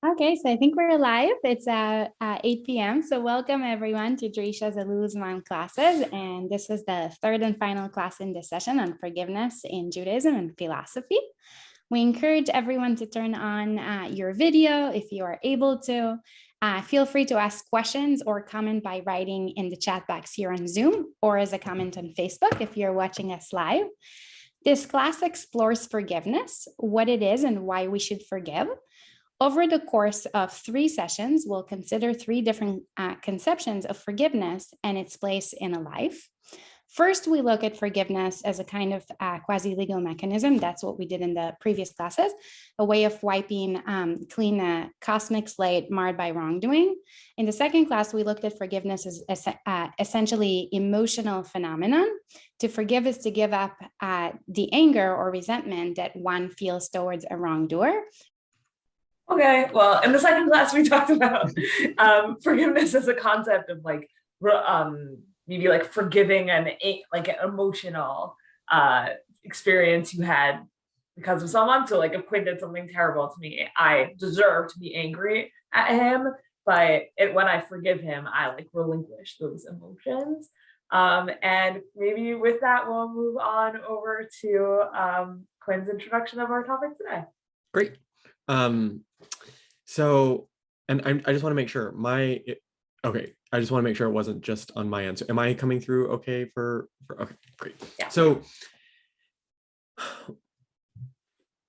Okay, so I think we're live. It's 8 p.m. So welcome everyone to Drisha Zaluzman classes. And this is the third and final class in this session on forgiveness in Judaism and philosophy. We encourage everyone to turn on your video if you are able to. Feel free to ask questions or comment by writing in the chat box here on Zoom or as a comment on Facebook if you're watching us live. This class explores forgiveness, what it is and why we should forgive. Over the course of 3 sessions, we'll consider 3 different conceptions of forgiveness and its place in a life. First, we look at forgiveness as a kind of quasi-legal mechanism. That's what we did in the previous classes, a way of wiping clean a cosmic slate marred by wrongdoing. In the second class, we looked at forgiveness as essentially emotional phenomenon. To forgive is to give up the anger or resentment that one feels towards a wrongdoer. Okay, well, in the second class, we talked about forgiveness as a concept of like maybe like forgiving an emotional experience you had because of someone. So like if Quinn did something terrible to me, I deserve to be angry at him, but when I forgive him, I like relinquish those emotions. And maybe with that, we'll move on over to Quinn's introduction of our topic today. Great. So, and I just want to make sure I just want to make sure it wasn't just on my end. So am I coming through okay for okay, great. Yeah. So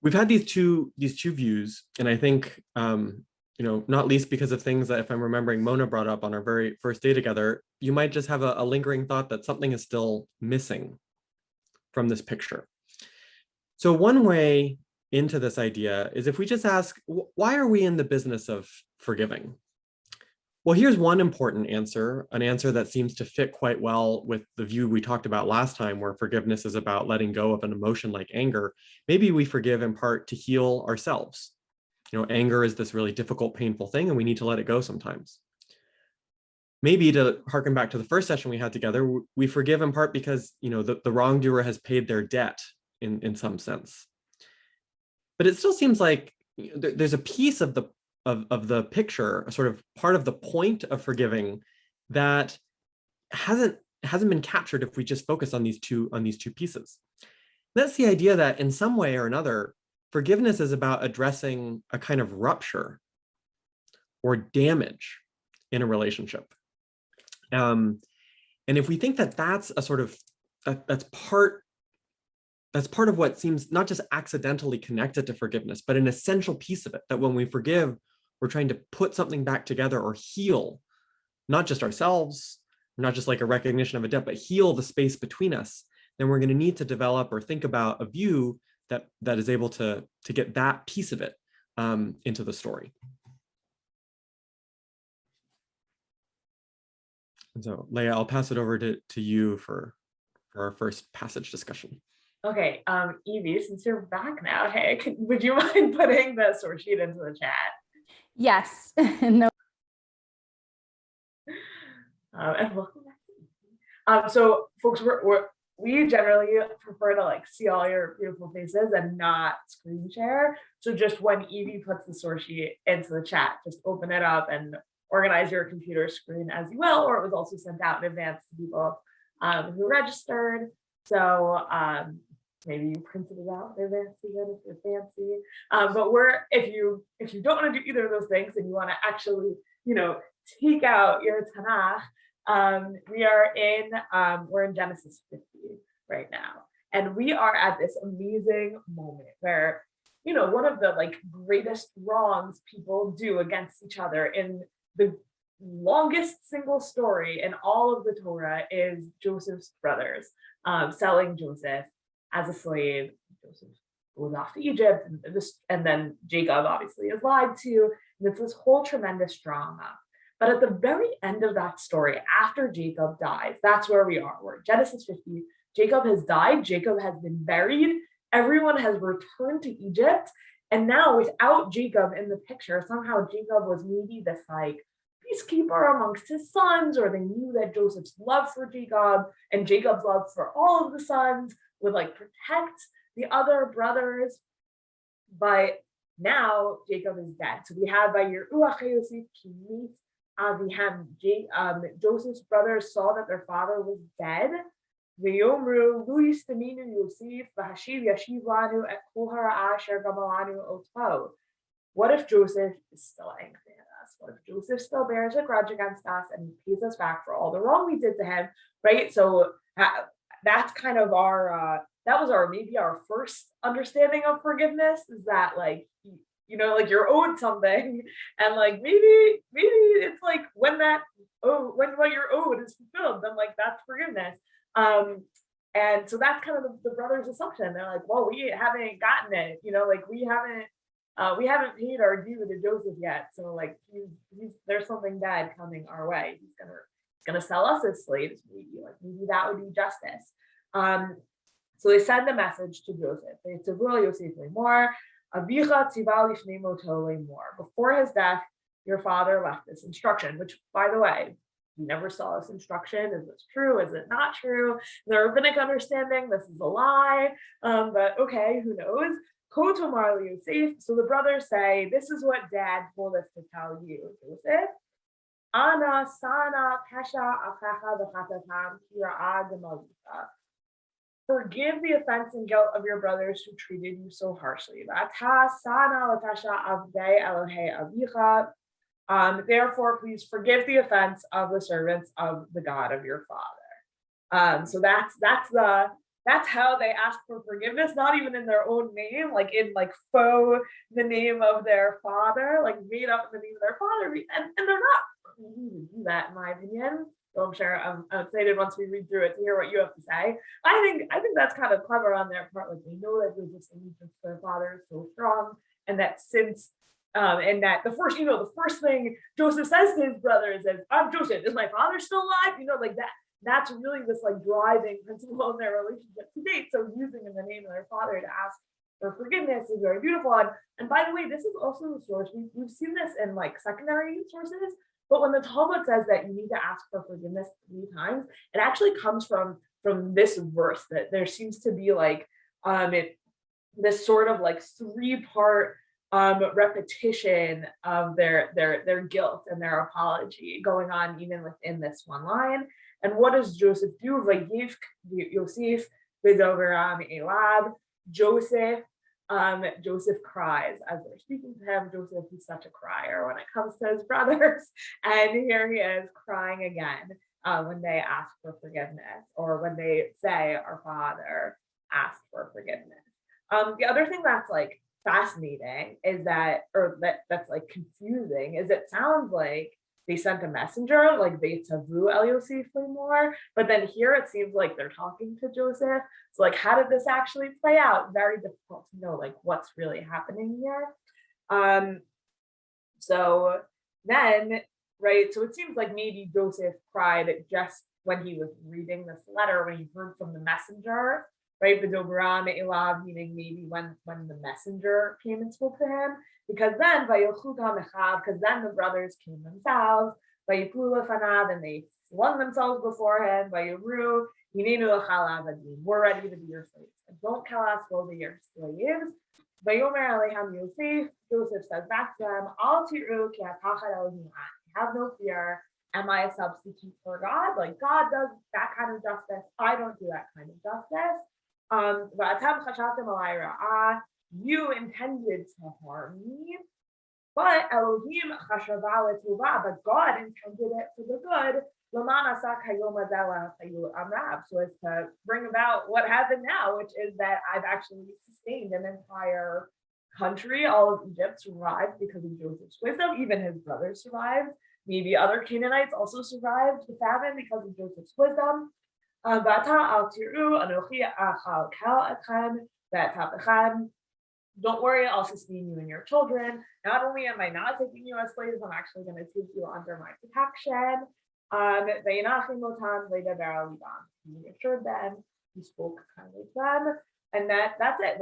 we've had these two views, and I think, not least because of things that, if I'm remembering, Mona brought up on our very first day together, you might just have a lingering thought that something is still missing from this picture. So one way into this idea is if we just ask, why are we in the business of forgiving? Well, here's one important answer, an answer that seems to fit quite well with the view we talked about last time, where forgiveness is about letting go of an emotion like anger. Maybe we forgive in part to heal ourselves. Anger is this really difficult, painful thing, and we need to let it go sometimes. Maybe, to harken back to the first session we had together, we forgive in part because the wrongdoer has paid their debt in some sense. But it still seems like there's a piece of the picture, a sort of part of the point of forgiving, that hasn't been captured if we just focus on these two pieces. That's the idea that in some way or another, forgiveness is about addressing a kind of rupture or damage in a relationship. And if we think that that's a sort of that's part of what seems not just accidentally connected to forgiveness, but an essential piece of it, that when we forgive, we're trying to put something back together or heal, not just ourselves, not just like a recognition of a debt, but heal the space between us, then we're going to need to develop or think about a view that is able to get that piece of it into the story. And so, Leah, I'll pass it over to you for our first passage discussion. Okay, Evie, since you're back now, hey, would you mind putting the source sheet into the chat? Yes. No. And welcome back. So, folks, we generally prefer to see all your beautiful faces and not screen share. So just when Evie puts the source sheet into the chat, just open it up and organize your computer screen as you will, or it was also sent out in advance to people who registered. So maybe you printed it out in advance even if you're fancy. But if you don't want to do either of those things and you want to actually, take out your Tanakh, we're in Genesis 50 right now. And we are at this amazing moment where, one of the greatest wrongs people do against each other in the longest single story in all of the Torah is Joseph's brothers selling Joseph as a slave. Joseph goes off to Egypt, and then Jacob obviously is lied to, and it's this whole tremendous drama. But at the very end of that story, after Jacob dies, that's where we are. We're Genesis 50. Jacob has died. Jacob has been buried. Everyone has returned to Egypt. And now without Jacob in the picture, somehow Jacob was maybe this peacekeeper amongst his sons, or they knew that Joseph's love for Jacob and Jacob's love for all of the sons would protect the other brothers. But Now Jacob is dead. So we have by Yeruach Yosef Kimit Avihem. Joseph's brothers saw that their father was dead. V'yomru Lu Yistaminu Yosef v'hashiv yashiv lanu et kol hara asher gamalanu oto. What if Joseph is still angry at us? What if Joseph still bears a grudge against us and pays us back for all the wrong we did to him, right? So that's kind of our that was maybe our first understanding of forgiveness, is that like, like you're owed something, and like maybe it's like when what you're owed is fulfilled, then like that's forgiveness. And so that's kind of the brothers' assumption. They're like, well, we haven't gotten it, like we haven't paid our due to Joseph yet. So like there's something bad coming our way. He's gonna sell us as slaves. Maybe that would be justice. So they send a message to Joseph. They said, Yosef more. Before his death, your father left this instruction, which, by the way, we never saw this instruction. Is this true? Is it not true? In the rabbinic understanding, this is a lie. But okay, who knows? So the brothers say, this is what dad told us to tell you, Joseph. Ana sana pesha achacha v'chatatam kira'a gemalita. Forgive the offense and guilt of your brothers who treated you so harshly. Therefore, please forgive the offense of the servants of the God of your father. So that's how they ask for forgiveness, not even in their own name, like in like faux the name of their father, like made up the name of their father, and they're not going to do that, in my opinion. So I'm sure I'm excited once we read through it to hear what you have to say. I think that's kind of clever on their part. Like, they know that Joseph's allegiance to their father is so strong, and that since and that the first thing Joseph says to his brothers is, "I'm Joseph. Is my father still alive?" Like that. That's really this like driving principle in their relationship to date. So using in the name of their father to ask for forgiveness is very beautiful. And by the way, this is also the source. We've seen this in like secondary sources. But when the Talmud says that you need to ask for forgiveness 3 times, it actually comes from this verse, that there seems to be like this sort of like 3-part repetition of their guilt and their apology going on even within this one line. And what does Joseph do? Vayivk Yosef v'doveram elad. Joseph cries as they're speaking to him. Joseph is such a crier when it comes to his brothers, and here he is crying again when they ask for forgiveness, or when they say, "Our father asked for forgiveness." The other thing that's like fascinating is that's like confusing, is it sounds like they sent a messenger, like they tavu El Yosef more, but then here it seems like they're talking to Joseph. So like, how did this actually play out? Very difficult to know like what's really happening here. So then, right, so it seems like maybe Joseph cried just when he was reading this letter, when he heard from the messenger, right? V'doberam elav, meaning maybe when the messenger came and spoke to him. Because then, because then the brothers came themselves, and they flung themselves before him, we're ready to be your slaves. Don't kill us, we'll be your slaves. Joseph says back to them, have no fear. Am I a substitute for God? Like, God does that kind of justice. I don't do that kind of justice. You intended to harm me, but Elohim chashava l'tova, but God intended it for the good. So as to bring about what happened now, which is that I've actually sustained an entire country. All of Egypt survived because of Joseph's wisdom. Even his brothers survived. Maybe other Canaanites also survived the famine because of Joseph's wisdom. Don't worry, I'll sustain you and your children. Not only am I not taking you as slaves, I'm actually going to take you under my protection. He assured them, he spoke kindly to them, and that's it.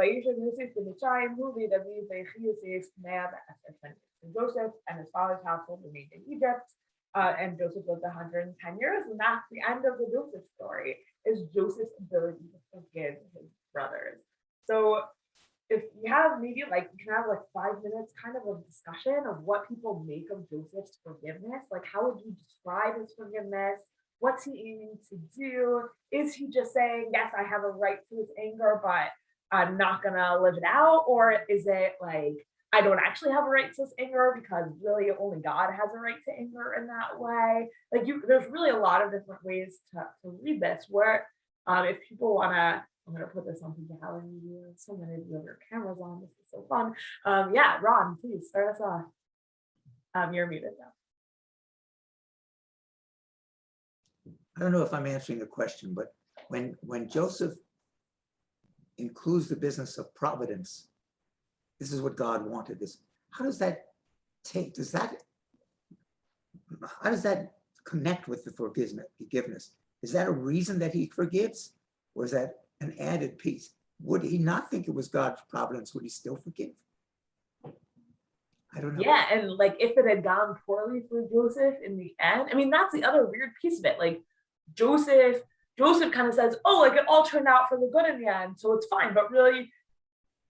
Joseph and his father's household remained in Egypt, and Joseph lived 110 years, and that's the end of the Joseph story, is Joseph's ability to forgive his brothers. So if you have maybe like can I have like 5 minutes kind of discussion of what people make of Joseph's forgiveness? Like, how would you describe his forgiveness? What's he aiming to do? Is he just saying, yes, I have a right to his anger, but I'm not gonna live it out? Or is it like, I don't actually have a right to this anger because really only God has a right to anger in that way? Like, there's really a lot of different ways to read this, where if people wanna, I'm gonna put this on the gallery view. So many of you have your cameras on. This is so fun. Yeah, Ron, please start us off. You're muted now. I don't know if I'm answering the question, but when Joseph includes the business of providence, this is what God wanted. This, how does that how does that connect with the forgiveness? Is that a reason that he forgives, or is that an added piece? Would he not think it was God's providence? Would he still forgive? I don't know. Yeah, and like if it had gone poorly for Joseph in the end, I mean, that's the other weird piece of it. Like Joseph kind of says, oh, like it all turned out for the good in the end, so it's fine. But really,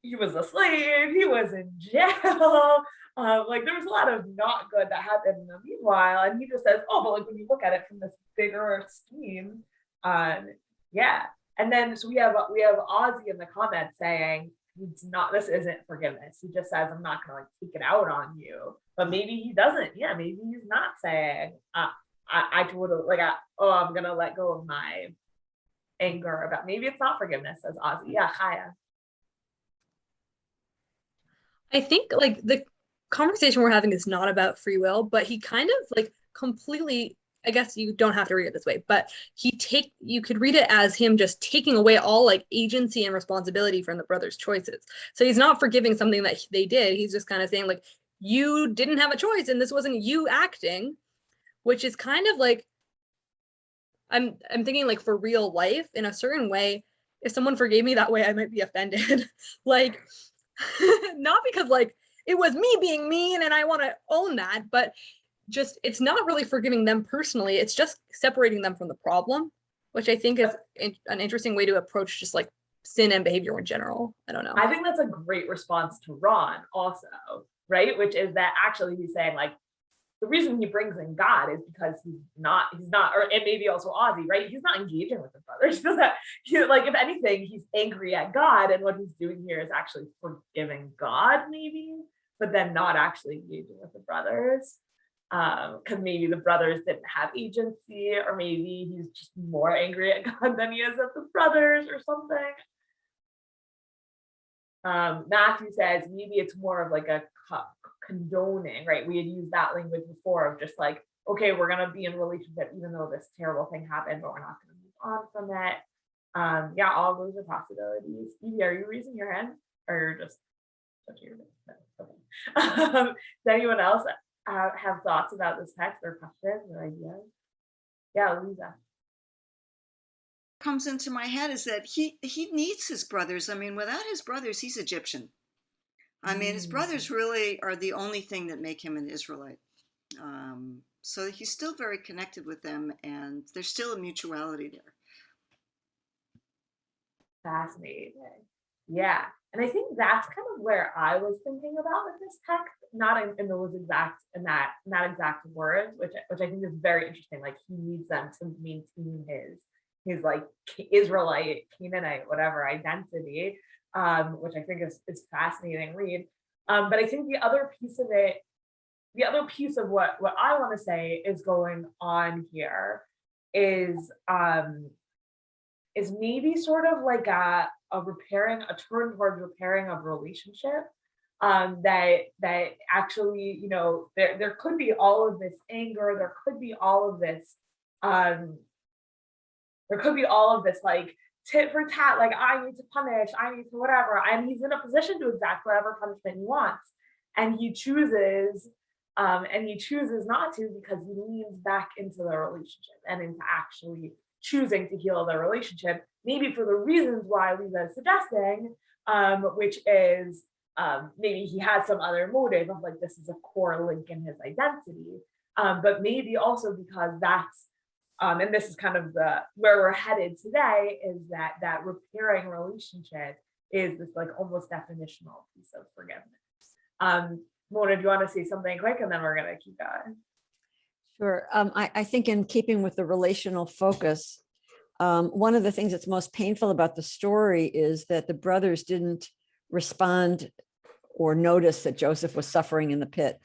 he was a slave, he was in jail. Like there was a lot of not good that happened in the meanwhile. And he just says, oh, but like when you look at it from this bigger scheme, yeah. And then so we have Ozzy in the comments saying, it's not, this isn't forgiveness. He just says, I'm not gonna like take it out on you. But maybe he doesn't. Yeah, maybe he's not saying, I totally like, I'm gonna let go of my anger about. Maybe it's not forgiveness, says Ozzy. Yeah, Chaya. I think like the conversation we're having is not about free will, but he kind of like completely, I guess you don't have to read it this way, but you could read it as him just taking away all like agency and responsibility from the brothers' choices. So he's not forgiving something that they did. He's just kind of saying like, you didn't have a choice and this wasn't you acting, which is kind of like, I'm thinking like for real life in a certain way, if someone forgave me that way, I might be offended. Like, not because like it was me being mean and I want to own that, but just it's not really forgiving them personally. It's just separating them from the problem, which I think is an interesting way to approach just like sin and behavior in general. I don't know. I think that's a great response to Ron also, right? Which is that actually he's saying like, the reason he brings in God is because he's not, or and maybe also Ozzy, right? He's not engaging with the brothers. Like if anything, he's angry at God, and what he's doing here is actually forgiving God, maybe, but then not actually engaging with the brothers, because maybe the brothers didn't have agency, or maybe he's just more angry at God than he is at the brothers, or something. Matthew says maybe it's more of like a condoning, right? We had used that language before of just like, okay, we're gonna be in a relationship even though this terrible thing happened, but we're not gonna move on from it. Yeah, all those are possibilities. Evie, are you raising your hand, or you're just touching your head? Okay. Does anyone else have thoughts about this text or questions or ideas? Yeah, Lisa. Comes into my head is that he needs his brothers. I mean, without his brothers, he's Egyptian. I mean, his brothers really are the only thing that make him an Israelite. So he's still very connected with them, and there's still a mutuality there. Fascinating. Yeah. And I think that's kind of where I was thinking about with this text, not in those exact, in that exact words, which I think is very interesting. Like he needs them to maintain his like Israelite, Canaanite, whatever identity, which I think is fascinating read. But I think the other piece of it, the other piece of what I want to say is going on here is maybe sort of like a turn towards repairing of relationship. That actually, you know, there could be all of this anger, there could be all of this like tit for tat, like I need to punish, I need to whatever, and he's in a position to exact whatever punishment he wants, and he chooses not to, because he leans back into the relationship and into actually choosing to heal the relationship, maybe for the reasons why Lisa is suggesting, which is maybe he has some other motive of like this is a core link in his identity, but maybe also because that's and this is kind of where we're headed today, is that repairing relationship is this like almost definitional piece of forgiveness. Mona, do you want to say something quick, and then we're going to keep going? Sure. I think in keeping with the relational focus, one of the things that's most painful about the story is that the brothers didn't respond or notice that Joseph was suffering in the pit.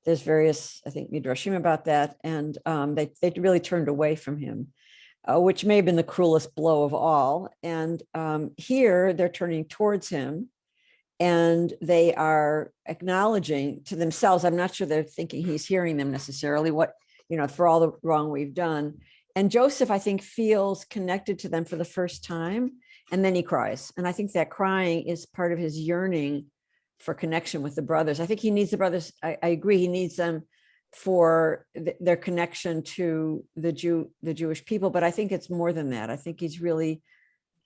There's various, I think, midrashim about that, and they really turned away from him, which may have been the cruelest blow of all. And here they're turning towards him, and they are acknowledging to themselves, I'm not sure they're thinking he's hearing them necessarily, what, for all the wrong we've done. And Joseph, I think, feels connected to them for the first time, and then he cries. And I think that crying is part of his yearning for connection with the brothers. I think he needs the brothers. I agree. He needs them for their connection to the Jewish people. But I think it's more than that. I think he's really,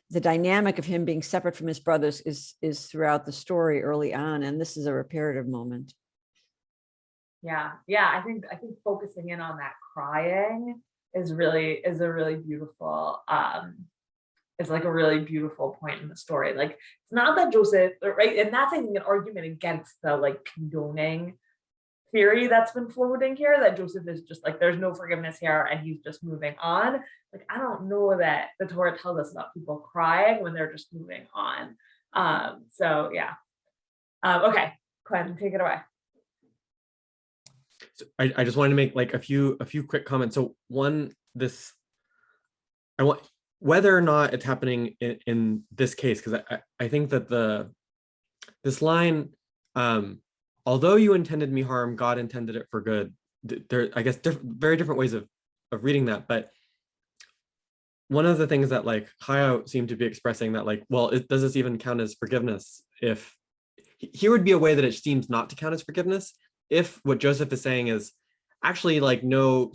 the dynamic of him being separate from his brothers is throughout the story early on. And this is a reparative moment. Yeah. I think focusing in on that crying is a really beautiful, is like a really beautiful point in the story. Like, it's not that Joseph, right? And that's, I think, an argument against the like condoning theory that's been floating here, that Joseph is just like, there's no forgiveness here and he's just moving on. Like, I don't know that the Torah tells us about people crying when they're just moving on. So yeah. Okay, Quinn, take it away. So I just wanted to make like a few quick comments. So one, whether or not it's happening in this case, because I think that this line, although you intended me harm, God intended it for good. There, I guess, very different ways of reading that. But one of the things that like Chaya seemed to be expressing, that like, well, does this even count as forgiveness? If here would be a way that it seems not to count as forgiveness, if what Joseph is saying is actually like no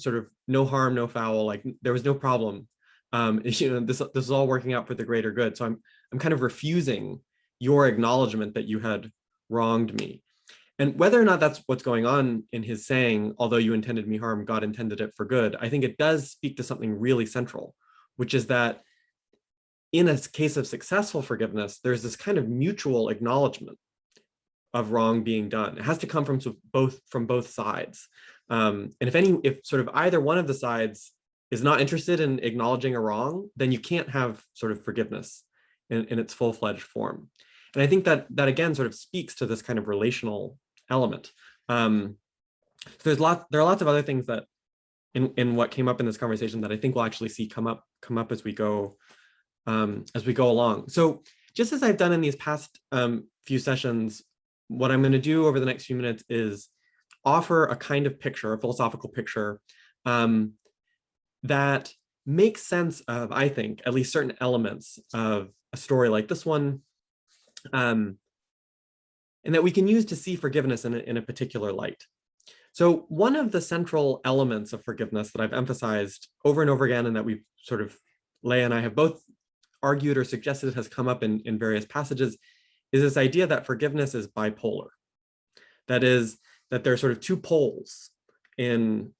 harm, no foul, like there was no problem. This is all working out for the greater good. So I'm kind of refusing your acknowledgement that you had wronged me. And whether or not that's what's going on in his saying, although you intended me harm, God intended it for good, I think it does speak to something really central, which is that in a case of successful forgiveness, there's this kind of mutual acknowledgement of wrong being done. It has to come from both sides. And if sort of either one of the sides is not interested in acknowledging a wrong, then you can't have sort of forgiveness in its full-fledged form. And I think that again sort of speaks to this kind of relational element. So there are lots of other things that in what came up in this conversation that I think we'll actually see come up as we go along. So just as I've done in these past few sessions, what I'm going to do over the next few minutes is offer a kind of picture, a philosophical picture, that makes sense of, I think, at least certain elements of a story like this one, and that we can use to see forgiveness in a particular light. So one of the central elements of forgiveness that I've emphasized over and over again, and that we've sort of, Leah and I have both argued or suggested has come up in various passages, is this idea that forgiveness is bipolar. That is, that there are sort of two poles in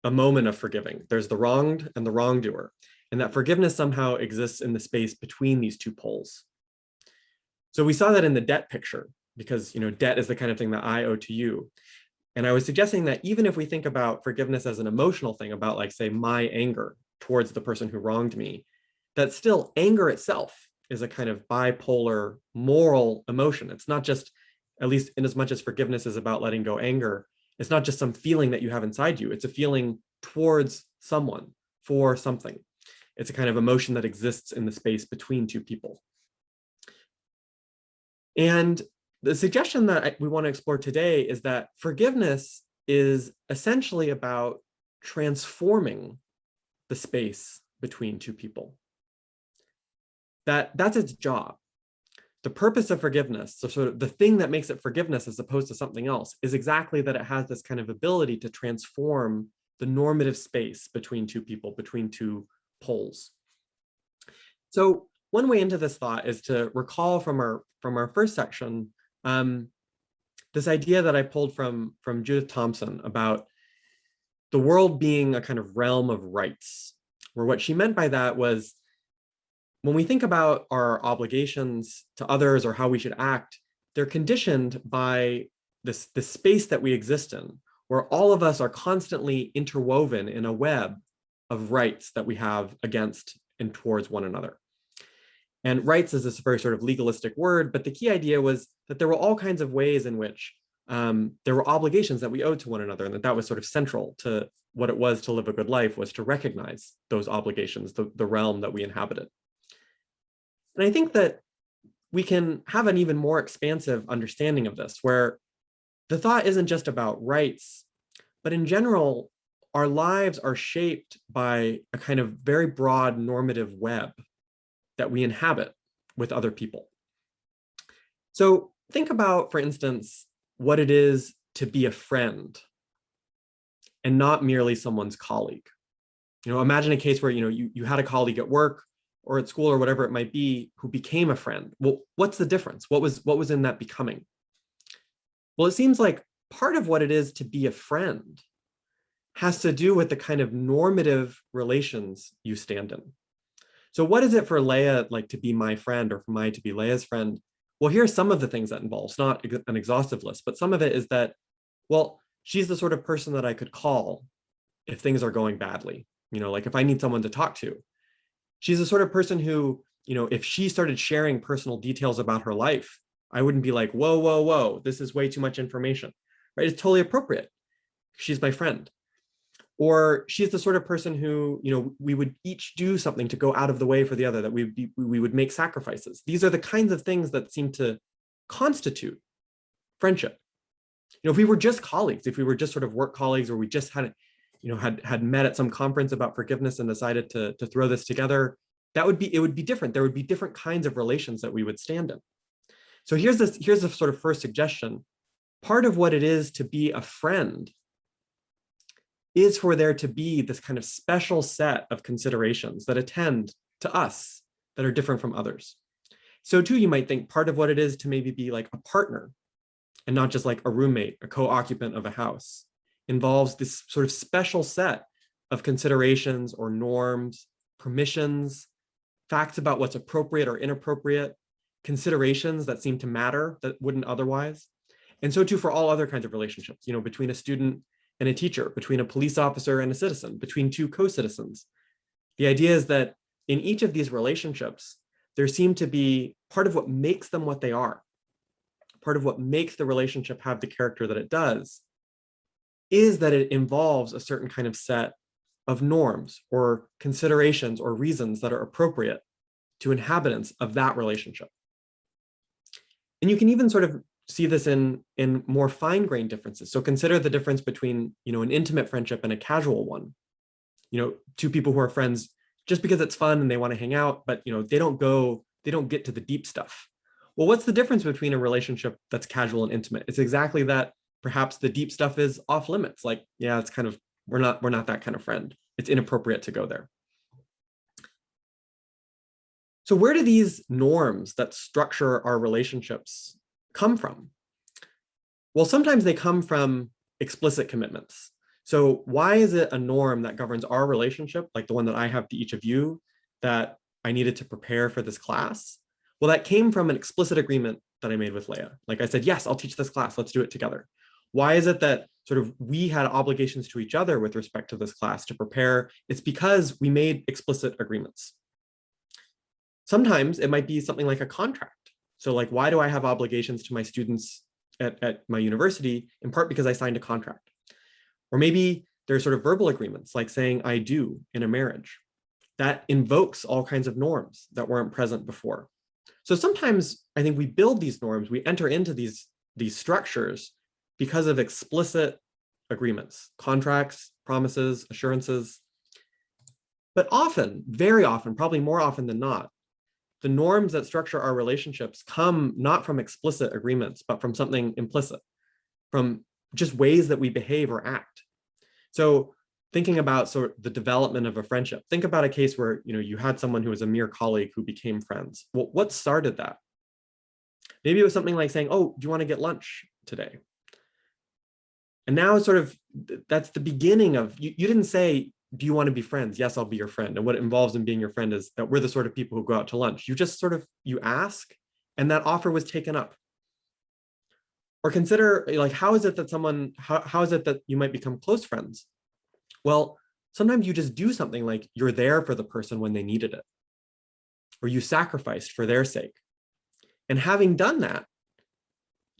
a moment of forgiving. There's the wronged and the wrongdoer, and that forgiveness somehow exists in the space between these two poles. So we saw that in the debt picture, because debt is the kind of thing that I owe to you. And I was suggesting that even if we think about forgiveness as an emotional thing, about like, say, my anger towards the person who wronged me, that still anger itself is a kind of bipolar moral emotion. It's not just, at least in as much as forgiveness is about letting go anger, it's not just some feeling that you have inside you. It's a feeling towards someone, for something. It's a kind of emotion that exists in the space between two people. And the suggestion that we want to explore today is that forgiveness is essentially about transforming the space between two people. That's its job. The purpose of forgiveness, so sort of the thing that makes it forgiveness as opposed to something else, is exactly that it has this kind of ability to transform the normative space between two people, between two poles. So one way into this thought is to recall from our first section this idea that I pulled from Judith Thompson about the world being a kind of realm of rights, where what she meant by that was, when we think about our obligations to others or how we should act, they're conditioned by this space that we exist in, where all of us are constantly interwoven in a web of rights that we have against and towards one another. And rights is this very sort of legalistic word, but the key idea was that there were all kinds of ways in which there were obligations that we owed to one another, and that was sort of central to what it was to live a good life, was to recognize those obligations, the realm that we inhabited. And I think that we can have an even more expansive understanding of this, where the thought isn't just about rights, but in general, our lives are shaped by a kind of very broad normative web that we inhabit with other people. So think about, for instance, what it is to be a friend and not merely someone's colleague. Imagine a case where you had a colleague at work or at school or whatever it might be who became a friend. Well, what's the difference? What was in that becoming? Well, it seems like part of what it is to be a friend has to do with the kind of normative relations you stand in. So what is it for Leah like to be my friend, or for Mai to be Leah's friend? Well, here are some of the things that involves, not an exhaustive list, but some of it is that, well, she's the sort of person that I could call if things are going badly, like if I need someone to talk to. She's the sort of person who, if she started sharing personal details about her life, I wouldn't be like, whoa, whoa, whoa, this is way too much information, right? It's totally appropriate. She's my friend. Or she's the sort of person who, we would each do something to go out of the way for the other, that we would make sacrifices. These are the kinds of things that seem to constitute friendship. If we were just colleagues, if we were just sort of work colleagues, or we just had met at some conference about forgiveness and decided to throw this together, it would be different. There would be different kinds of relations that we would stand in. So here's the sort of first suggestion. Part of what it is to be a friend is for there to be this kind of special set of considerations that attend to us that are different from others. So too, you might think part of what it is to maybe be like a partner and not just like a roommate, a co-occupant of a house, involves this sort of special set of considerations or norms, permissions, facts about what's appropriate or inappropriate, considerations that seem to matter that wouldn't otherwise. And so too for all other kinds of relationships, between a student and a teacher, between a police officer and a citizen, between two co-citizens. The idea is that in each of these relationships, there seem to be part of what makes them what they are, part of what makes the relationship have the character that it does, is that it involves a certain kind of set of norms or considerations or reasons that are appropriate to inhabitants of that relationship. And you can even sort of see this in more fine-grained differences. So consider the difference between, an intimate friendship and a casual one. Two people who are friends just because it's fun and they want to hang out, but they don't get to the deep stuff. Well, what's the difference between a relationship that's casual and intimate? It's exactly that. Perhaps the deep stuff is off limits. Like, yeah, it's kind of, we're not that kind of friend. It's inappropriate to go there. So where do these norms that structure our relationships come from? Well, sometimes they come from explicit commitments. So why is it a norm that governs our relationship, like the one that I have to each of you, that I needed to prepare for this class? Well, that came from an explicit agreement that I made with Leah. Like I said, yes, I'll teach this class. Let's do it together. Why is it that sort of we had obligations to each other with respect to this class to prepare? It's because we made explicit agreements. Sometimes it might be something like a contract. So like, why do I have obligations to my students at my university? In part because I signed a contract. Or maybe there's sort of verbal agreements, like saying I do in a marriage. That invokes all kinds of norms that weren't present before. So sometimes I think we build these norms, we enter into these structures because of explicit agreements, contracts, promises, assurances. But often, very often, probably more often than not, the norms that structure our relationships come not from explicit agreements, but from something implicit, from just ways that we behave or act. So thinking about sort of the development of a friendship, think about a case where you had someone who was a mere colleague who became friends. Well, what started that? Maybe it was something like saying, oh, do you want to get lunch today? And now it's sort of, that's the beginning of, you didn't say, do you want to be friends? Yes, I'll be your friend. And what it involves in being your friend is that we're the sort of people who go out to lunch. You just sort of, you ask, and that offer was taken up. Or consider, like, how is it that you might become close friends? Well, sometimes you just do something like you're there for the person when they needed it, or you sacrificed for their sake. And having done that,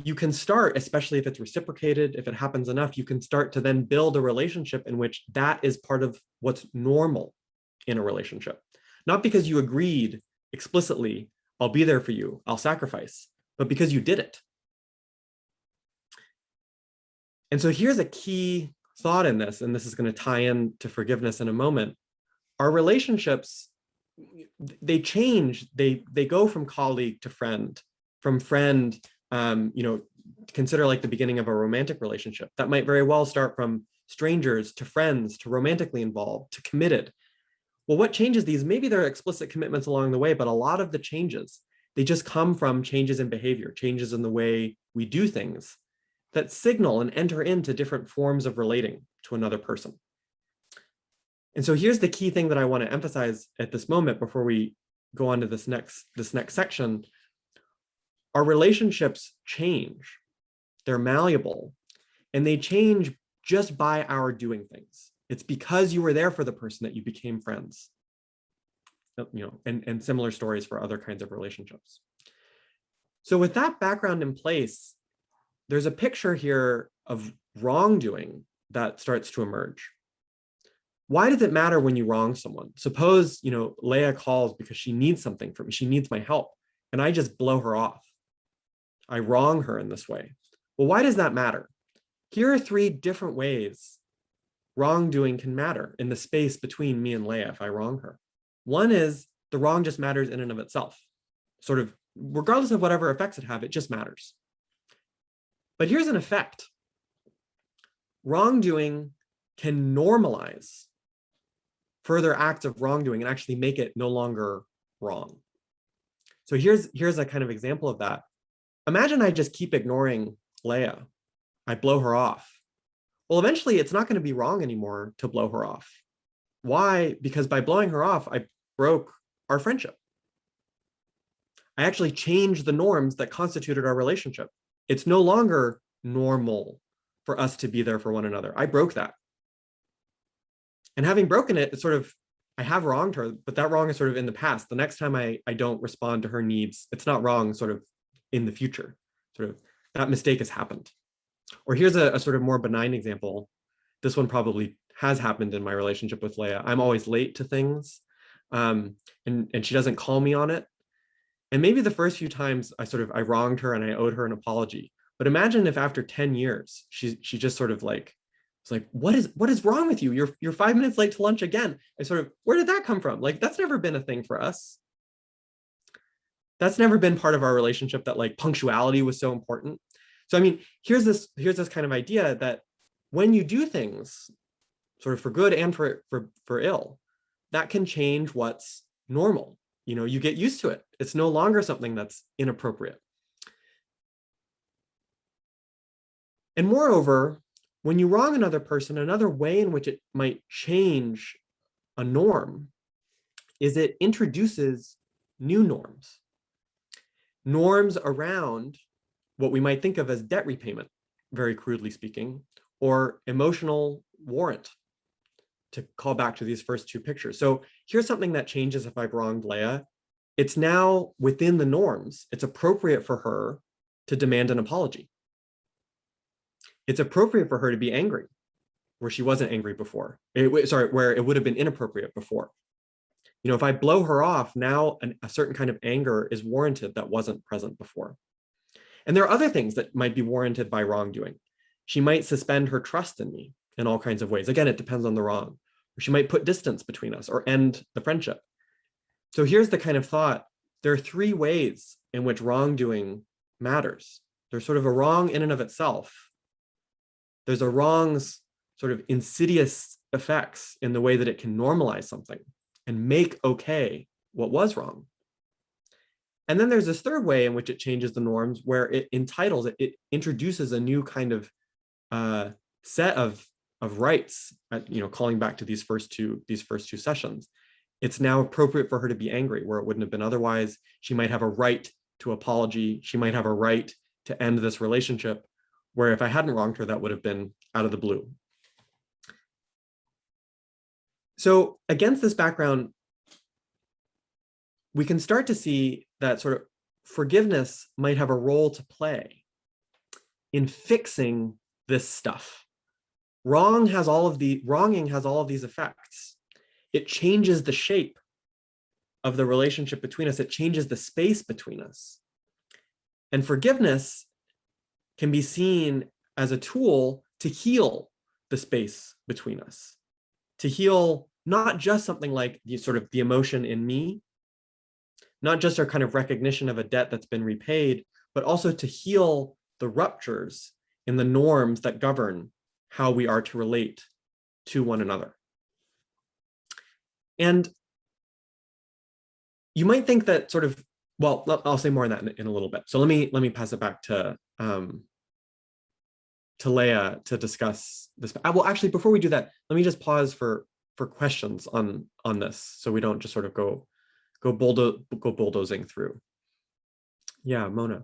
you can start, especially if it's reciprocated, if it happens enough, you can start to then build a relationship in which that is part of what's normal in a relationship. Not because you agreed explicitly, I'll be there for you, I'll sacrifice, but because you did it. And so here's a key thought in this, and this is going to tie in to forgiveness in a moment. Our relationships, they change, they go from colleague to friend, from friend, consider like the beginning of a romantic relationship. That might very well start from strangers to friends to romantically involved to committed. Well, what changes these? Maybe there are explicit commitments along the way, but a lot of the changes, they just come from changes in behavior, changes in the way we do things that signal and enter into different forms of relating to another person. And so here's the key thing that I want to emphasize at this moment before we go on to this next section. Our relationships change, they're malleable, and they change just by our doing things. It's because you were there for the person that you became friends. And similar stories for other kinds of relationships. So with that background in place, there's a picture here of wrongdoing that starts to emerge. Why does it matter when you wrong someone? Suppose, Leah calls because she needs something from me. She needs my help, and I just blow her off. I wrong her in this way. Well, why does that matter? Here are 3 different ways wrongdoing can matter in the space between me and Leah if I wrong her. One is the wrong just matters in and of itself. Sort of, regardless of whatever effects it have, it just matters. But here's an effect. Wrongdoing can normalize further acts of wrongdoing and actually make it no longer wrong. So here's a kind of example of that. Imagine I just keep ignoring Leah. I blow her off. Well, eventually it's not going to be wrong anymore to blow her off. Why? Because by blowing her off, I broke our friendship. I actually changed the norms that constituted our relationship. It's no longer normal for us to be there for one another. I broke that. And having broken it, it's sort of, I have wronged her, but that wrong is sort of in the past. The next time I don't respond to her needs, it's not wrong sort of in the future. Sort of that mistake has happened. Or here's a sort of more benign example. This one probably has happened in my relationship with Leah. I'm always late to things, and she doesn't call me on it. And maybe the first few times I wronged her and I owed her an apology. But imagine if after 10 years, she just sort of like, it's like, what is wrong with you? You're 5 minutes late to lunch again. Where did that come from? Like, that's never been a thing for us. That's never been part of our relationship, that like punctuality was so important. So, I mean, here's this kind of idea that when you do things sort of for good and for ill, that can change what's normal. You get used to it. It's no longer something that's inappropriate. And moreover, when you wrong another person, another way in which it might change a norm is it introduces new norms. Norms around what we might think of as debt repayment, very crudely speaking, or emotional warrant, to call back to these first 2 pictures. So here's something that changes if I've wronged Leah. It's now within the norms. It's appropriate for her to demand an apology. It's appropriate for her to be angry where she wasn't angry before. Where it would have been inappropriate before. If I blow her off, now a certain kind of anger is warranted that wasn't present before. And there are other things that might be warranted by wrongdoing. She might suspend her trust in me in all kinds of ways. Again, it depends on the wrong. Or she might put distance between us or end the friendship. So here's the kind of thought. There are 3 ways in which wrongdoing matters. There's sort of a wrong in and of itself. There's a wrong's sort of insidious effects in the way that it can normalize something and make okay what was wrong. And then there's this third way in which it changes the norms, where it entitles it introduces a new kind of set of rights. Calling back to these first two sessions, it's now appropriate for her to be angry where it wouldn't have been otherwise. She might have a right to apology. She might have a right to end this relationship where if I hadn't wronged her, that would have been out of the blue. So against this background, we can start to see that sort of forgiveness might have a role to play in fixing this stuff. Wronging has all of these effects. It changes the shape of the relationship between us. It changes the space between us. And forgiveness can be seen as a tool to heal the space between us, to heal not just something like the emotion in me, not just our kind of recognition of a debt that's been repaid, but also to heal the ruptures in the norms that govern how we are to relate to one another. And you might think that well, I'll say more on that in a little bit. So let me pass it back to Leah to discuss this. Well, actually, before we do that, let me just pause for questions on this, so we don't just sort of go bulldozing through. Yeah, Mona.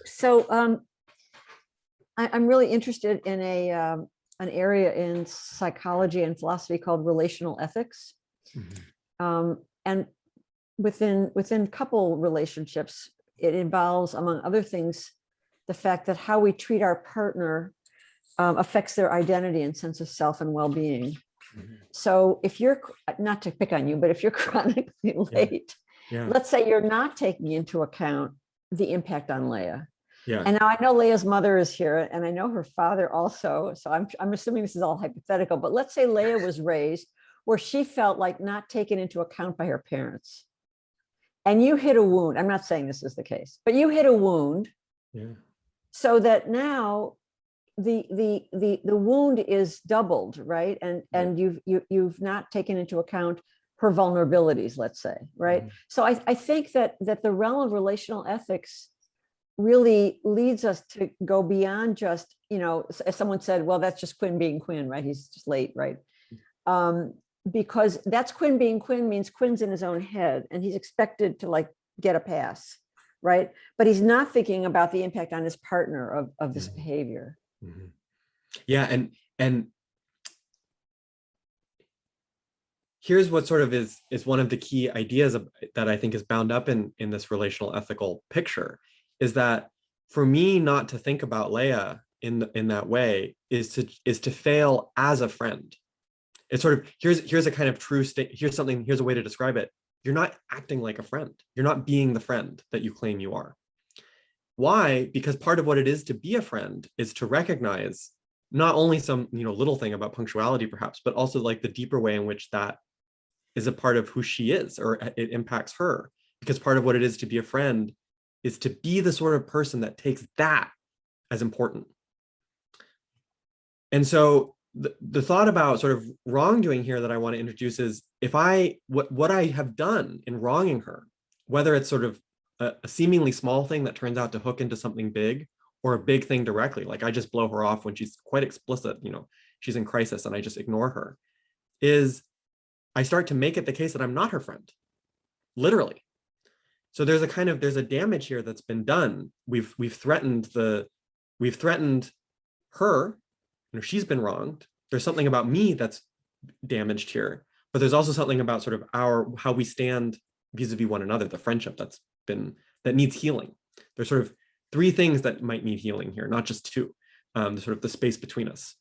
So I'm really interested in an area in psychology and philosophy called relational ethics. Mm-hmm. And within couple relationships, it involves, among other things, the fact that how we treat our partner affects their identity and sense of self and well-being. Mm-hmm. So if you're, not to pick on you, but if you're chronically late, let's say you're not taking into account the impact on Leah. Yeah. And now I know Leah's mother is here, and I know her father also. So I'm assuming this is all hypothetical, but let's say Leah was raised where she felt like not taken into account by her parents. And you hit a wound. I'm not saying this is the case, but you hit a wound. Yeah. So that now the wound is doubled, right? And you've not taken into account her vulnerabilities, let's say, right? Mm-hmm. So I think that the realm of relational ethics really leads us to go beyond just, as someone said, well, that's just Quinn being Quinn, right? He's just late, right? Because that's Quinn being Quinn means Quinn's in his own head and he's expected to get a pass, right? But he's not thinking about the impact on his partner of this behavior. Mm-hmm. Yeah, and here's what sort of is one of the key ideas that I think is bound up in this relational ethical picture, is that for me not to think about Leah in that way is to fail as a friend. It's sort of here's a kind of true state. Here's a way to describe it. You're not acting like a friend. You're not being the friend that you claim you are. Why? Because part of what it is to be a friend is to recognize not only some little thing about punctuality perhaps, but also the deeper way in which that is a part of who she is, or it impacts her. Because part of what it is to be a friend is to be the sort of person that takes that as important. And so the thought about sort of wrongdoing here that I want to introduce is what I have done in wronging her, whether it's sort of a seemingly small thing that turns out to hook into something big, or a big thing directly, like I just blow her off when she's quite explicit, she's in crisis and I just ignore her, is I start to make it the case that I'm not her friend, literally. So there's a damage here that's been done. We've threatened her. She's been wronged. There's something about me that's damaged here, but there's also something about sort of how we stand vis-a-vis one another, the friendship that needs healing. There's sort of three things that might need healing here, not just two. Sort of the space between us.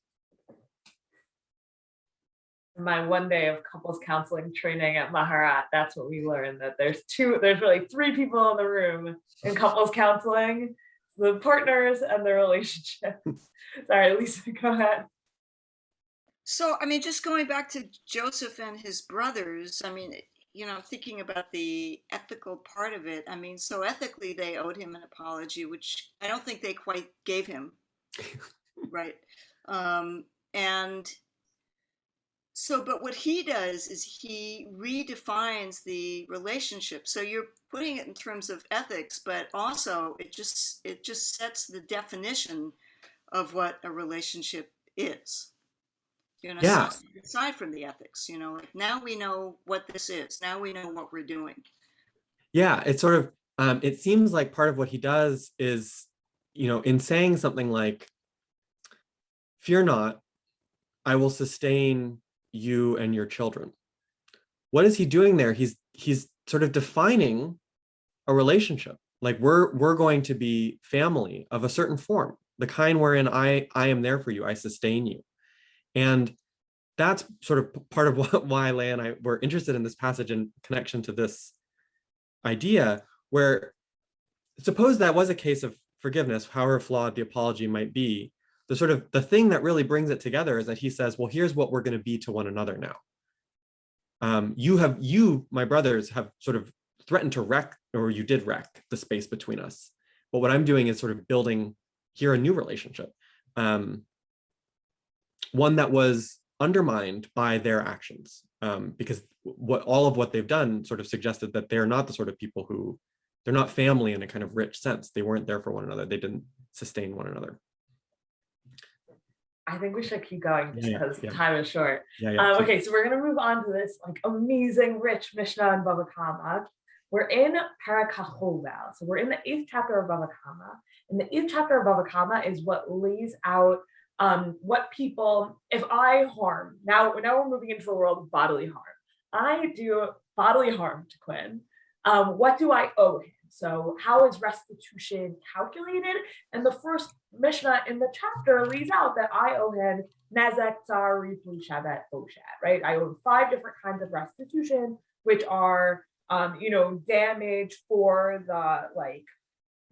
My one day of couples counseling training at Maharat, that's what we learned, that there's really three people in the room in couples counseling: the partners and the relationship. Sorry, Lisa, go ahead. So, just going back to Joseph and his brothers, thinking about the ethical part of it, so ethically they owed him an apology, which I don't think they quite gave him. Right. And so, but what he does is he redefines the relationship. So you're putting it in terms of ethics, but also it just sets the definition of what a relationship is. Yeah. So aside from the ethics, now we know what this is. Now we know what we're doing. Yeah, it's sort of it seems like part of what he does is, in saying something like, fear not, I will sustain you and your children. What is he doing there? He's sort of defining a relationship. Like we're going to be family of a certain form, the kind wherein I am there for you, I sustain you. And that's sort of part of why Leah and I were interested in this passage in connection to this idea, where suppose that was a case of forgiveness, however flawed the apology might be, the thing that really brings it together is that he says, well, here's what we're going to be to one another now. You, my brothers, have sort of threatened to wreck, or you did wreck the space between us. But what I'm doing is sort of building here a new relationship, one that was undermined by their actions, because all of what they've done sort of suggested that they're not the sort of people who, they're not family in a kind of rich sense. They weren't there for one another. They didn't sustain one another. I think we should keep going just because yeah. time is short. Okay, so we're going to move on to this like amazing, rich Mishnah in Bava Kama. We're in Parak HaChovel. So we're in the 8th chapter of Bava Kama. And the 8th chapter of Bava Kama is what lays out what people, if I harm, now we're moving into the world of bodily harm. I do bodily harm to Quinn. What do I owe him? So how is restitution calculated? And the first Mishnah in the chapter lays out that I owe him nezek, tsar, ripui, shavet, boshet, right? I owe him 5 different kinds of restitution, which are, damage for the, like,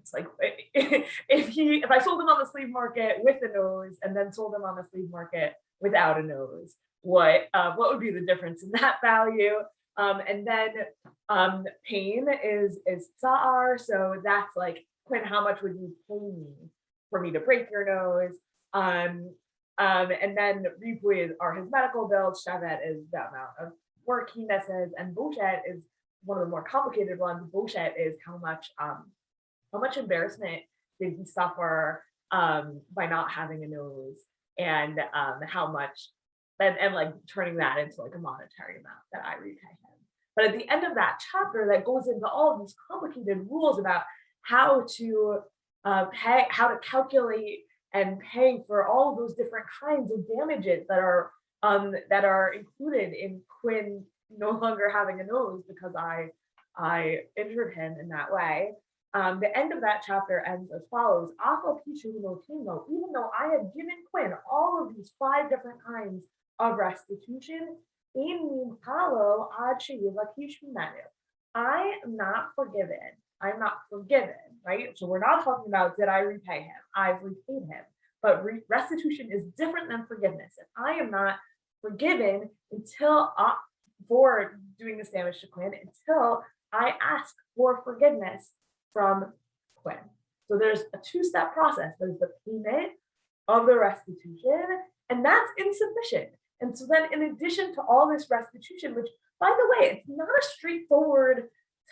it's like if I sold him on the slave market with a nose and then sold him on the slave market without a nose, what would be the difference in that value? And then pain is tsar, so that's like, Quinn, how much would you pay me for me to break your nose? And then ripui are his medical bills, shavet is the amount of work he misses, and boshet is one of the more complicated ones. Boshet is how much embarrassment did he suffer by not having a nose, and how much, and like turning that into like a monetary amount that I repay him. But at the end of that chapter, that goes into all of these complicated rules about how to pay, how to calculate and pay for all of those different kinds of damages that are included in Quinn no longer having a nose because I injured him in that way. The end of that chapter ends as follows: even though I had given Quinn all of these 5 different kinds of restitution, I am not forgiven. I'm not forgiven, right? So we're not talking about, did I repay him? I've repaid him. But restitution is different than forgiveness. And I am not forgiven until for doing this damage to Quinn, until I ask for forgiveness from Quinn. So there's a 2-step process. There's the payment of the restitution, and that's insufficient. And so then, in addition to all this restitution, which, by the way, it's not a straightforward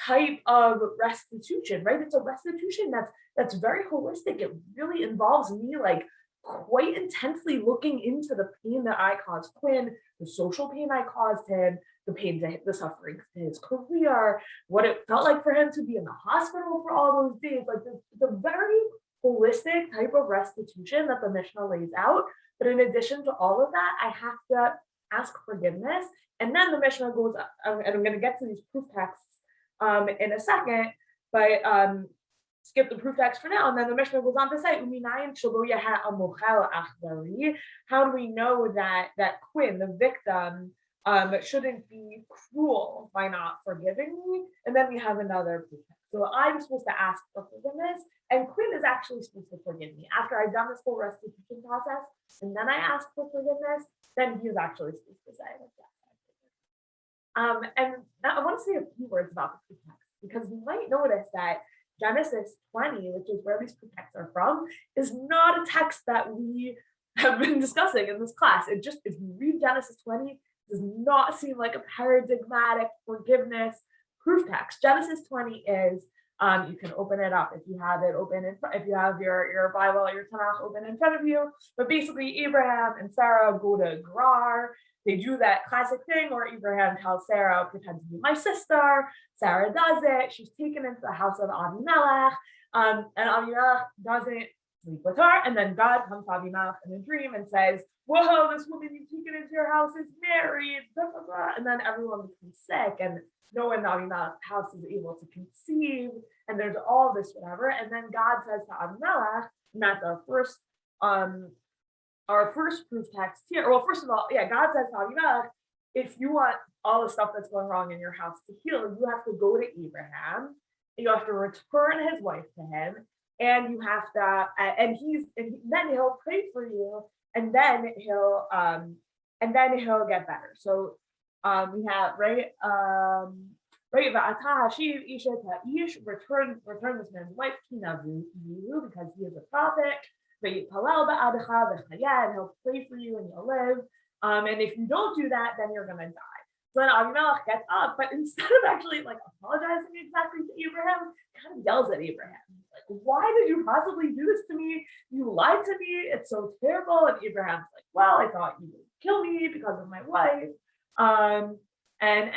type of restitution, right? It's a restitution that's very holistic. It really involves me like quite intensely looking into the pain that I caused Quinn, the social pain I caused him, the suffering to his career, what it felt like for him to be in the hospital for all those days. Like the very holistic type of restitution that the Mishnah lays out. But in addition to all of that, I have to ask forgiveness. And then the Mishnah goes, and I'm going to get to these proof texts in a second, but skip the proof text for now. And then the Mishnah goes on to say, how do we know that Quinn, the victim, shouldn't be cruel by not forgiving me? And then we have another proof text. So I'm supposed to ask for forgiveness, and Quinn is actually supposed to forgive me. After I've done this whole restitution process, and then I ask for forgiveness, then he's actually supposed to say, like, yes, I forgive. And now I want to say a few words about the proof text, because you might notice that Genesis 20, which is where these proof texts are from, is not a text that we have been discussing in this class. It just, if you read Genesis 20, does not seem like a paradigmatic forgiveness proof text. Genesis 20 is, you can open it up if you have it open, if you have your Bible, your Tanakh open in front of you. But basically, Abraham and Sarah go to Gerar, they do that classic thing where Abraham tells Sarah, pretend to be my sister. Sarah does it. She's taken into the house of Avimelech, and Avimelech doesn't sleep with her. And then God comes to Avimelech in a dream and says, whoa, this woman you've taken into your house is married, blah, blah, blah. And then everyone becomes sick, and no one in Avimelech's house is able to conceive, and there's all this whatever. And then God says to Avimelech, and that's our first proof text here. Well, first of all, God says to Avimelech, if you want all the stuff that's going wrong in your house to heal, you have to go to Abraham, you have to return his wife to him, and you have to, and then he'll pray for you, and then he'll get better. So we have return this man's wife because he is a prophet. And he'll pray for you and you'll live. And if you don't do that, then you're gonna die. So then Avimelech gets up, but instead of actually like apologizing exactly to Abraham, kind of yells at Abraham. He's like, why did you possibly do this to me? You lied to me. It's so terrible. And Abraham's like, well, I thought you would kill me because of my wife. And then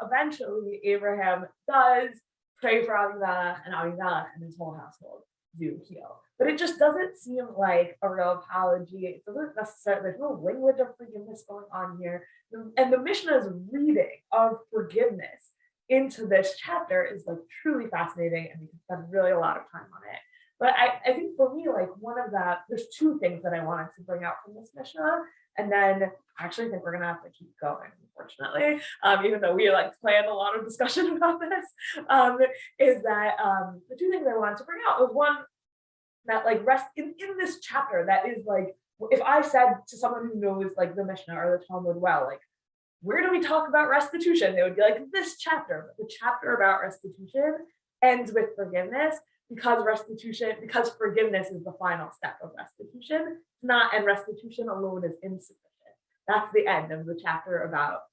eventually Abraham does pray for Avimelech, and his whole household do heal. But it just doesn't seem like a real apology. It doesn't necessarily, there's no language of forgiveness going on here. And the Mishnah's reading of forgiveness into this chapter is like truly fascinating, and we can spend really a lot of time on it. But I think for me, like there's two things that I wanted to bring out from this Mishnah. And then I actually think we're gonna have to keep going, unfortunately, even though we planned a lot of discussion about this, is that the two things I wanted to bring out was one, that rest in this chapter, that is if I said to someone who knows the Mishnah or the Talmud well, where do we talk about restitution? They would be like, this chapter. But the chapter about restitution ends with forgiveness, because forgiveness is the final step of restitution. It's not, and restitution alone is insufficient. That's the end of the chapter about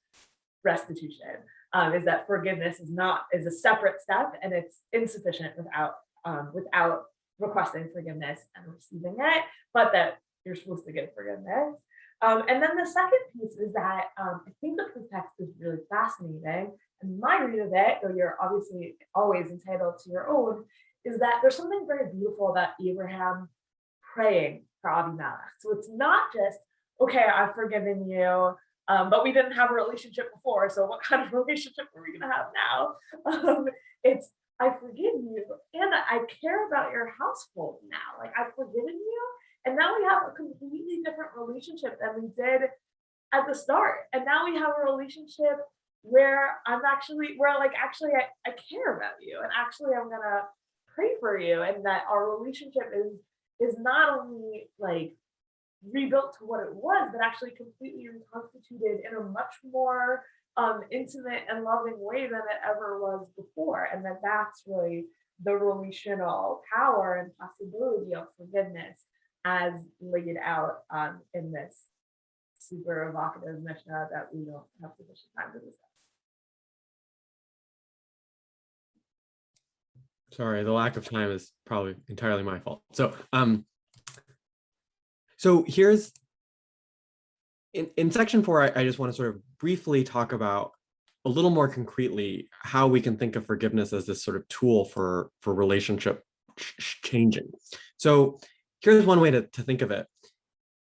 restitution, is that forgiveness is a separate step, and it's insufficient without requesting forgiveness and receiving it, but that you're supposed to give forgiveness. And then the second piece is that I think the proof text is really fascinating. And my read of it, though you're obviously always entitled to your own, is that there's something very beautiful about Abraham praying for Avimelech. So it's not just, okay, I've forgiven you, but we didn't have a relationship before, so what kind of relationship are we going to have now? It's, I forgive you, and I care about your household now. I've forgiven you, and now we have a completely different relationship than we did at the start. And now we have a relationship where I care about you, and actually I'm gonna pray for you, and that our relationship is not only rebuilt to what it was, but actually completely reconstituted in a much more intimate and loving way than it ever was before. And that's really the relational power and possibility of forgiveness as laid out in this super evocative Mishnah that we don't have sufficient time to discuss. Sorry, the lack of time is probably entirely my fault. So here's, in section 4, I just want to sort of briefly talk about a little more concretely how we can think of forgiveness as this sort of tool for relationship changing. So here's one way to think of it.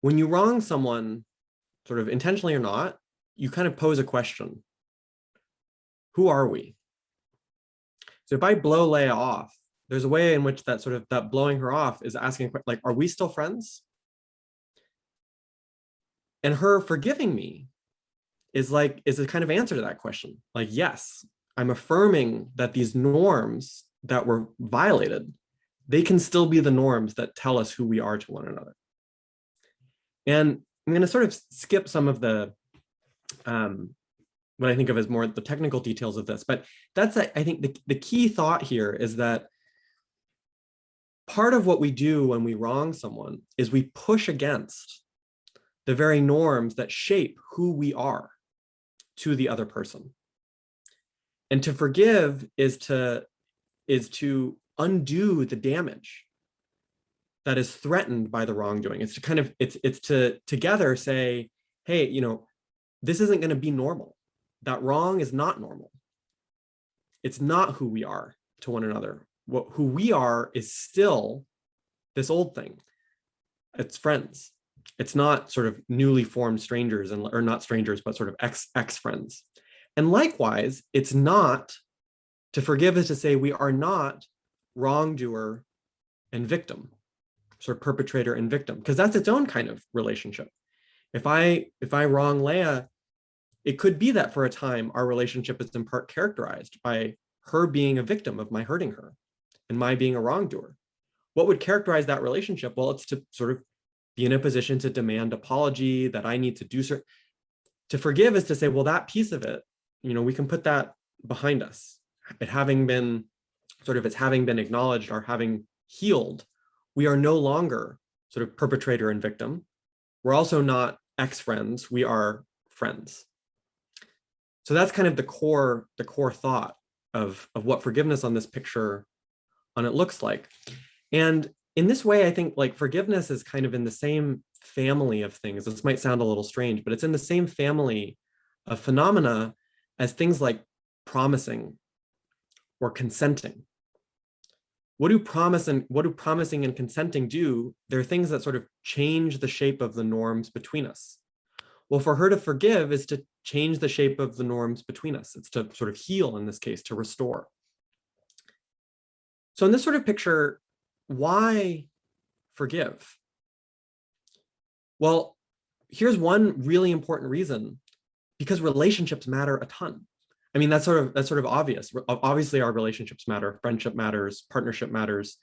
When you wrong someone, sort of intentionally or not, you kind of pose a question. Who are we? So if I blow Leah off, there's a way in which that blowing her off is asking, are we still friends? And her forgiving me is a kind of answer to that question. Yes, I'm affirming that these norms that were violated, they can still be the norms that tell us who we are to one another. And I'm going to sort of skip some of the what I think of as more the technical details of this, but that's, I think, the key thought here is that part of what we do when we wrong someone is we push against the very norms that shape who we are to the other person. And to forgive is to undo the damage that is threatened by the wrongdoing. It's to together say, hey, this isn't going to be normal. That wrong is not normal. It's not who we are to one another. Who we are is still this old thing. It's friends. It's not sort of newly formed strangers, or not strangers, but sort of ex-friends. And likewise, it's not, to forgive is to say we are not wrongdoer and victim, sort of perpetrator and victim, because that's its own kind of relationship. If I wrong Leah, it could be that for a time our relationship is in part characterized by her being a victim of my hurting her and my being a wrongdoer. What would characterize that relationship? Well, it's to sort of be in a position to demand apology, that I need to do certain. To forgive is to say, well, that piece of it, we can put that behind us. It's having been acknowledged or having healed, we are no longer sort of perpetrator and victim. We're also not ex-friends, we are friends. So that's kind of the core thought of what forgiveness on this picture on it looks like. And in this way, I think like forgiveness is kind of in the same family of things. This might sound a little strange, but it's in the same family of phenomena as things like promising or consenting. What do promising and consenting do? They're things that sort of change the shape of the norms between us. Well, for her to forgive is to change the shape of the norms between us. It's to sort of heal, in this case, to restore. So in this sort of picture, why forgive? Well, here's one really important reason: because relationships matter a ton. I mean, that's sort of obvious. Obviously, our relationships matter, friendship matters, partnership matters,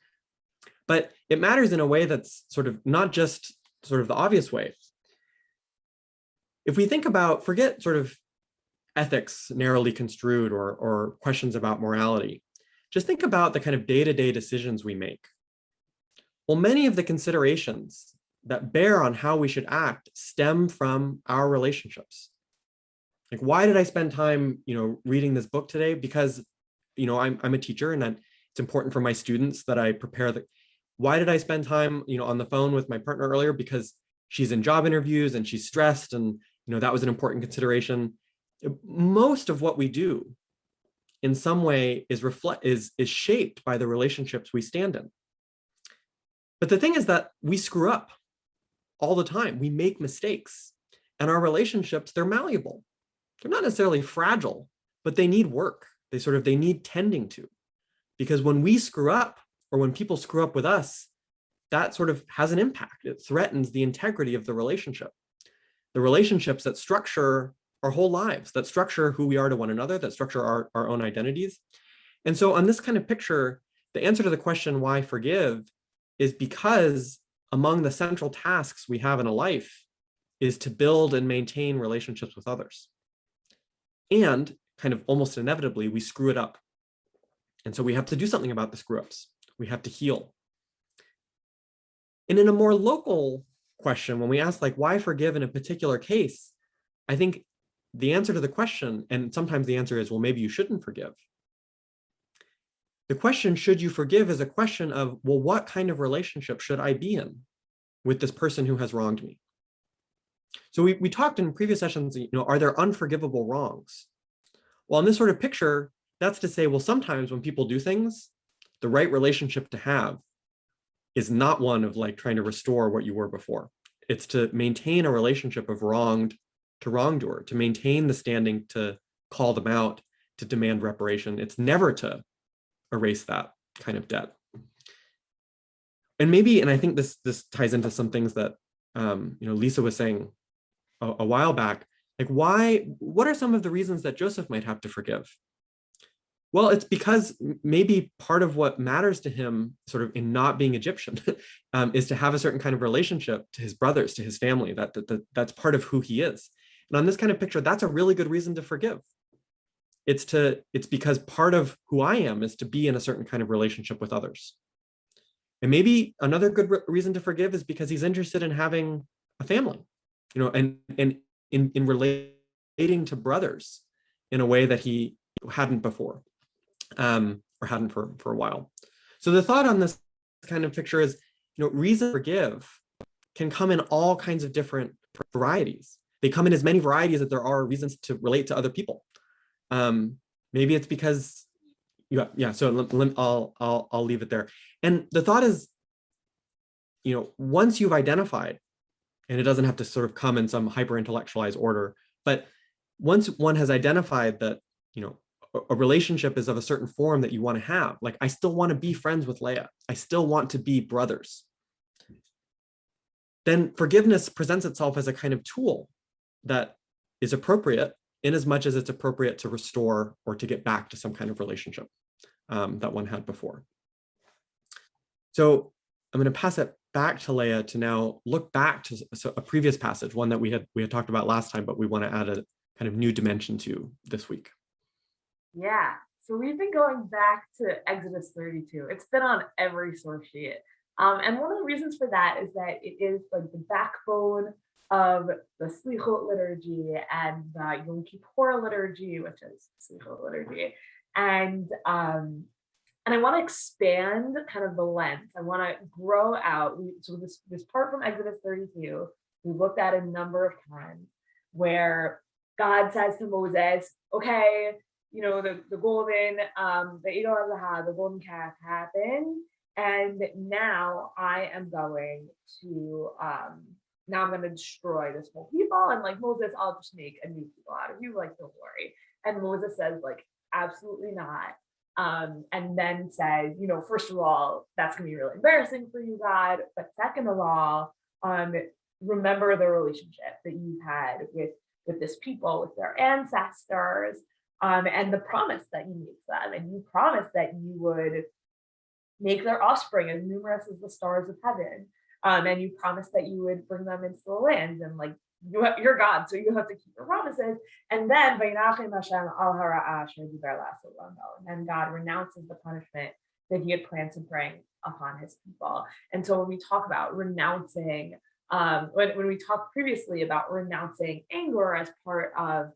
but it matters in a way that's sort of not just sort of the obvious way. If we think about, forget sort of ethics narrowly construed or questions about morality, just think about the kind of day-to-day decisions we make. Well, many of the considerations that bear on how we should act stem from our relationships. Like, why did I spend time, reading this book today? Because, I'm a teacher, and it's important for my students that I prepare why did I spend time, on the phone with my partner earlier? Because she's in job interviews and she's stressed, and, that was an important consideration. Most of what we do in some way is shaped by the relationships we stand in. But the thing is that we screw up all the time. We make mistakes, and our relationships, they're malleable. They're not necessarily fragile, but they need work. They need tending to, because when we screw up, or when people screw up with us, that sort of has an impact. It threatens the integrity of the relationship. The relationships that structure our whole lives, that structure who we are to one another, that structure our own identities. And so on this kind of picture, the answer to the question, why forgive, is because among the central tasks we have in a life is to build and maintain relationships with others. And kind of almost inevitably, we screw it up. And so we have to do something about the screw ups. We have to heal. And in a more local question, when we ask, like, why forgive in a particular case, I think the answer to the question, and sometimes the answer is, well, maybe you shouldn't forgive. The question, should you forgive, is a question of, well, what kind of relationship should I be in with this person who has wronged me? So we talked in previous sessions, are there unforgivable wrongs? Well, in this sort of picture, that's to say, well, sometimes when people do things, the right relationship to have is not one of like trying to restore what you were before. It's to maintain a relationship of wronged to wrongdoer, to maintain the standing to call them out, to demand reparation. It's never to erase that kind of debt. And I think this ties into some things that Lisa was saying a while back. Like, what are some of the reasons that Joseph might have to forgive? Well, it's because maybe part of what matters to him sort of in not being Egyptian is to have a certain kind of relationship to his brothers, to his family, that's part of who he is. And on this kind of picture, that's a really good reason to forgive. It's because part of who I am is to be in a certain kind of relationship with others. And maybe another good reason to forgive is because he's interested in having a family, and in relating to brothers in a way that he hadn't before, or hadn't for a while. So the thought on this kind of picture is, reason to forgive can come in all kinds of different varieties. they come in as many varieties as there are reasons to relate to other people. Maybe it's because, so I'll leave it there. And the thought is, once you've identified, and it doesn't have to sort of come in some hyper intellectualized order, but once one has identified that, a relationship is of a certain form that you want to have, like, I still want to be friends with Leah, I still want to be brothers, then forgiveness presents itself as a kind of tool that is appropriate in as much as it's appropriate to restore or to get back to some kind of relationship that one had before. So I'm going to pass it back to Leah to now look back to a previous passage, one that we had talked about last time, but we want to add a kind of new dimension to this week. Yeah, so we've been going back to Exodus 32. It's been on every source sheet. And one of the reasons for that is that it is like the backbone of the Slichot liturgy and the Yom Kippur liturgy, which is Slichot liturgy. And I want to expand kind of the lens. I want to grow out. So this part from Exodus 32, we've looked at a number of times where God says to Moses, okay, the golden, the Idol Azahah, the golden calf happened. And now I am going to, now I'm going to destroy this whole people. And like, Moses, I'll just make a new people out of you. Like, don't worry. And Moses says, like, absolutely not. And then says, first of all, that's going to be really embarrassing for you, God. But second of all, remember the relationship that you've had with this people, with their ancestors, and the promise that you made to them. And you promised that you would make their offspring as numerous as the stars of heaven. And you promised that you would bring them into the land. And like, you're God, so you have to keep your promises. And then and God renounces the punishment that he had planned to bring upon his people. And so when we talk about renouncing, when we talked previously about renouncing anger as part of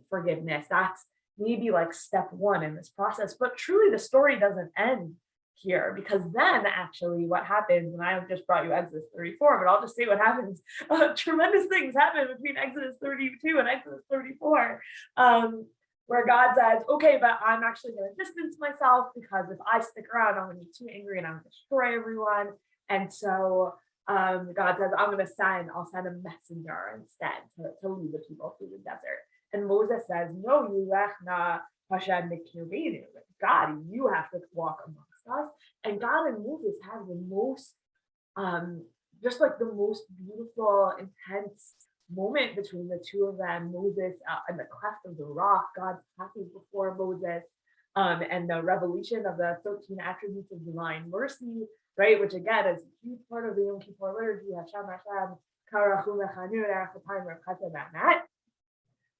forgiveness, that's maybe like step one in this process. But truly the story doesn't end here, because then actually what happens, and I just brought you Exodus 34, but I'll just say what happens. Tremendous things happen between Exodus 32 and Exodus 34, where God says, okay, but I'm actually going to distance myself, because if I stick around, I'm going to be too angry and I'm going to destroy everyone. And so God says, I'll send a messenger instead to lead the people through the desert. And Moses says, no, God, you have to walk amongst us. And God and Moses have the most, just like the most beautiful, intense moment between the two of them. Moses in the cleft of the rock, God passes before Moses, and the revelation of the 13 attributes of divine mercy, right? Which again is a huge part of the Yom Kippur liturgy.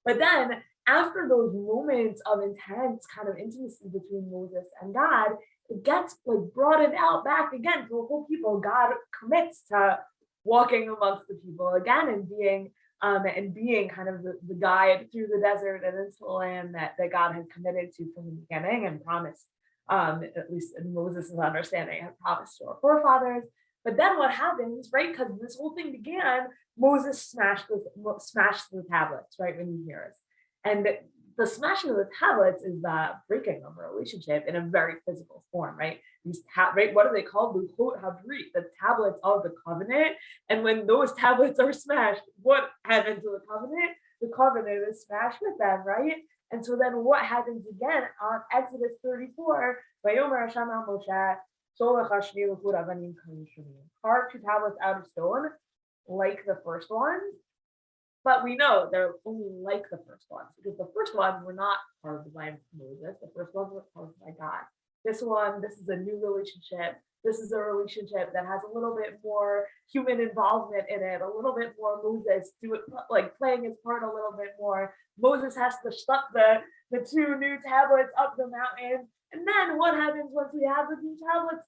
But then after those moments of intense kind of intimacy between Moses and God, it gets like broadened out back again to a whole people. God commits to walking amongst the people again and being kind of the guide through the desert and into the land that God had committed to from the beginning and promised, at least in Moses' understanding, had promised to our forefathers. But then what happens, right? Because this whole thing began, Moses smashed the tablets, right, when he hears. And the smashing of the tablets is the breaking of a relationship in a very physical form, right? These right, what are they called? The tablets of the covenant. And when those tablets are smashed, what happens to the covenant? The covenant is smashed with them, right? And so then what happens again on Exodus 34? Carve 2 tablets out of stone, like the first ones. But we know they're only like the first ones, because the first ones were not carved by Moses. The first ones were carved by God. This is a new relationship. This is a relationship that has a little bit more human involvement in it, a little bit more Moses playing his part a little bit more. Moses has to schlep the 2 new tablets up the mountain. And then what happens once we have the 2 tablets?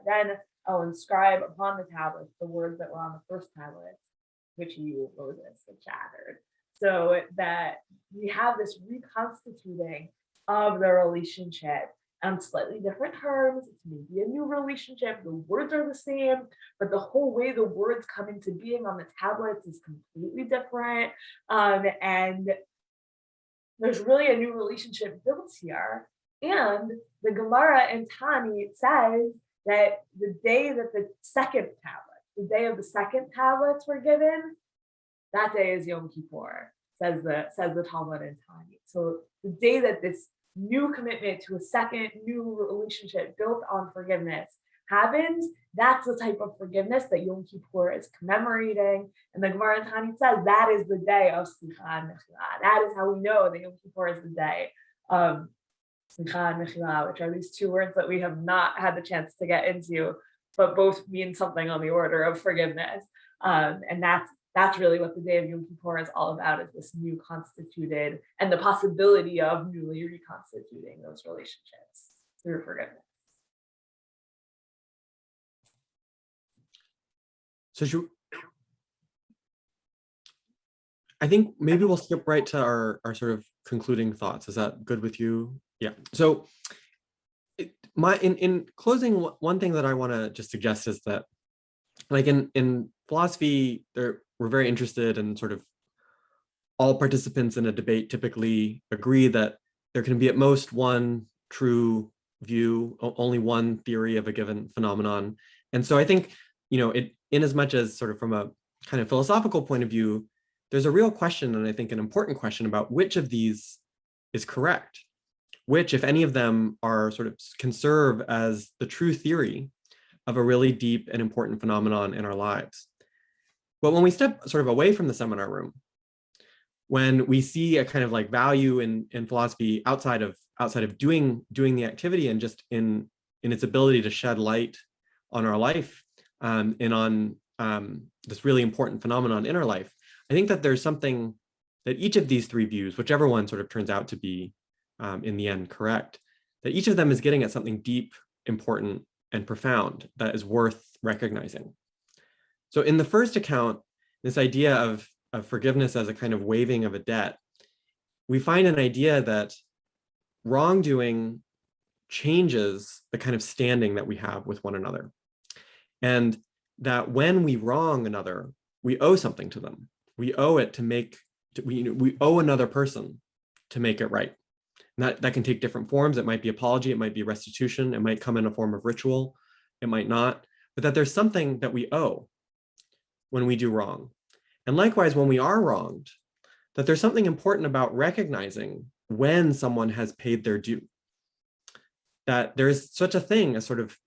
Then I'll inscribe upon the tablets the words that were on the first tablets, which you, Moses, had shattered. So that we have this reconstituting of the relationship on slightly different terms. It's maybe a new relationship. The words are the same, but the whole way the words come into being on the tablets is completely different. And there's really a new relationship built here. And the Gemara in Tani says that the day that the day of the second tablets were given, that day is Yom Kippur, says the Talmud in Tani. So the day that this new commitment to a second new relationship built on forgiveness happens, that's the type of forgiveness that Yom Kippur is commemorating. And the Gemara in Tani says that is the day of Slicha and Mechila. That is how we know that Yom Kippur is the day of Slicha and Mechila, which are these two words that we have not had the chance to get into, but both mean something on the order of forgiveness. And that's really what the day of Yom Kippur is all about, is this new constituted and the possibility of newly reconstituting those relationships through forgiveness. So I think maybe we'll skip right to our sort of concluding thoughts. Is that good with you? Yeah. So in closing, one thing that I want to just suggest is that, like in philosophy, we're very interested in sort of all participants in a debate typically agree that there can be at most one true view, only one theory of a given phenomenon. And so I think, in as much as sort of from a kind of philosophical point of view, there's a real question, and I think an important question, about which of these is correct, which, if any of them, are sort of can serve as the true theory of a really deep and important phenomenon in our lives. But when we step sort of away from the seminar room, when we see a kind of like value in philosophy outside of doing the activity and just in its ability to shed light on our life and on this really important phenomenon in our life, I think that there's something that each of these three views, whichever one sort of turns out to be in the end correct, that each of them is getting at something deep, important, and profound that is worth recognizing. So in the first account, this idea of forgiveness as a kind of waiving of a debt, we find an idea that wrongdoing changes the kind of standing that we have with one another. And that when we wrong another, we owe something to them. We owe it we owe another person to make it right. And that can take different forms. It might be apology, it might be restitution, it might come in a form of ritual, it might not, but that there's something that we owe when we do wrong. And likewise, when we are wronged, that there's something important about recognizing when someone has paid their due. That there is such a thing as sort of,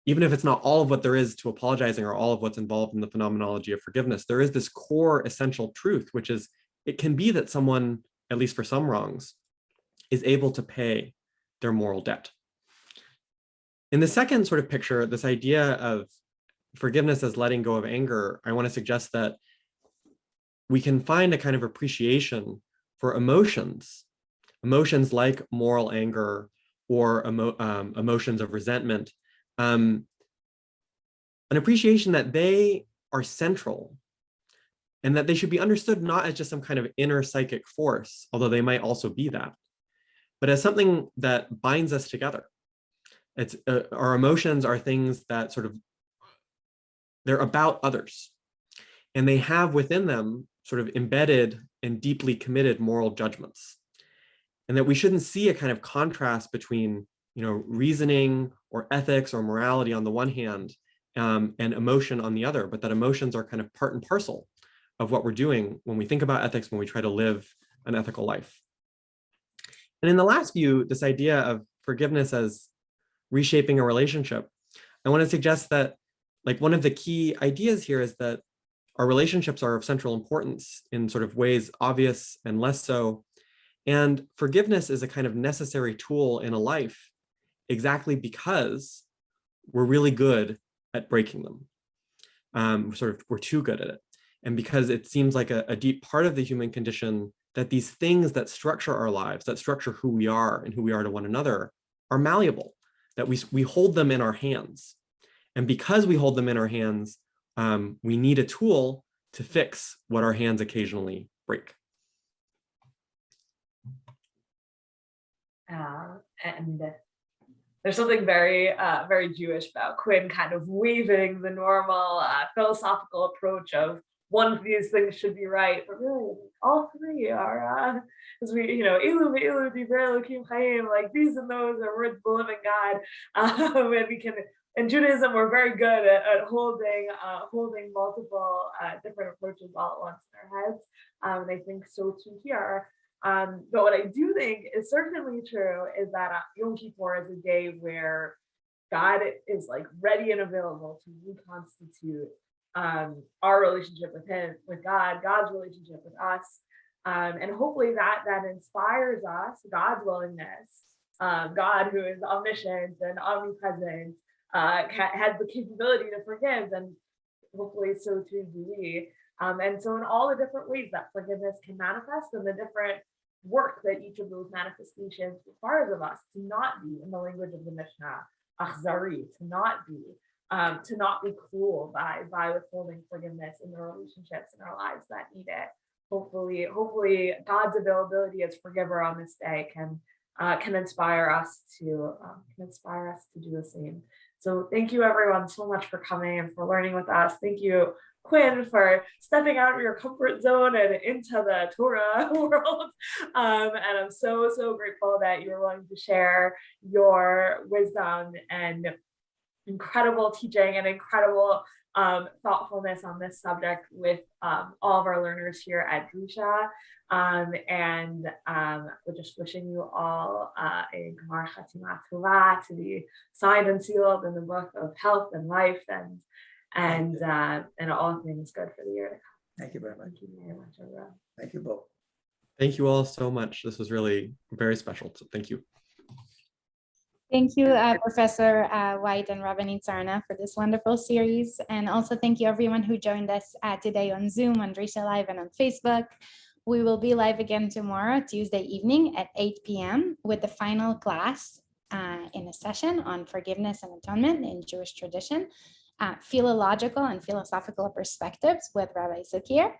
even if it's not all of what there is to apologizing or all of what's involved in the phenomenology of forgiveness, there is this core essential truth, which is it can be that someone, at least for some wrongs, is able to pay their moral debt. In the second sort of picture, this idea of forgiveness as letting go of anger, I want to suggest that we can find a kind of appreciation for emotions like moral anger or emotions of resentment, an appreciation that they are central and that they should be understood not as just some kind of inner psychic force, although they might also be that, but as something that binds us together. It's our emotions are things that sort of, they're about others, and they have within them sort of embedded and deeply committed moral judgments, and that we shouldn't see a kind of contrast between reasoning or ethics or morality on the one hand and emotion on the other, but that emotions are kind of part and parcel of what we're doing when we think about ethics, when we try to live an ethical life. And in the last view, this idea of forgiveness as reshaping a relationship, I want to suggest that like one of the key ideas here is that our relationships are of central importance in sort of ways obvious and less so. And forgiveness is a kind of necessary tool in a life exactly because we're really good at breaking them. We're too good at it. And because it seems like a deep part of the human condition that these things that structure our lives, that structure who we are and who we are to one another, are malleable, that we hold them in our hands. And because we hold them in our hands, we need a tool to fix what our hands occasionally break. And there's something very, very Jewish about Quinn kind of weaving the normal philosophical approach of one of these things should be right, but really all three are, as we, ilu ve'ilu divrei Elokim chayim, like these and those are words of the living God. And we can, in Judaism, we're very good at holding multiple different approaches all at once in our heads. And I think so too here. But what I do think is certainly true is that Yom Kippur is a day where God is like ready and available to reconstitute our relationship with Him, with God, God's relationship with us, and hopefully that inspires us, God's willingness, God who is omniscient and omnipresent, has the capability to forgive, and hopefully so too do we. And so in all the different ways that forgiveness can manifest and the different work that each of those manifestations requires of us, to not be, in the language of the Mishnah, achzari, to not be cruel by withholding forgiveness in the relationships in our lives that need it. Hopefully God's availability as forgiver on this day can inspire us to do the same. So thank you everyone so much for coming and for learning with us. Thank you, Quinn, for stepping out of your comfort zone and into the Torah world. And I'm so grateful that you were willing to share your wisdom and incredible teaching and incredible thoughtfulness on this subject with all of our learners here at Drisha. And we're just wishing you all a Gemar Chatima Tova to be signed and sealed in the book of health and life and all things good for the year to come. Thank you very much. Thank you very much, everyone. Thank you both. Thank you all so much. This was really very special. So thank you. Thank you, Professor White and Rabbanit Sarna, for this wonderful series. And also thank you everyone who joined us today on Zoom, on Drisha Live, and on Facebook. We will be live again tomorrow, Tuesday evening at 8 p.m. with the final class in a session on forgiveness and atonement in Jewish tradition, philological and philosophical perspectives with Rabbi Zuckier.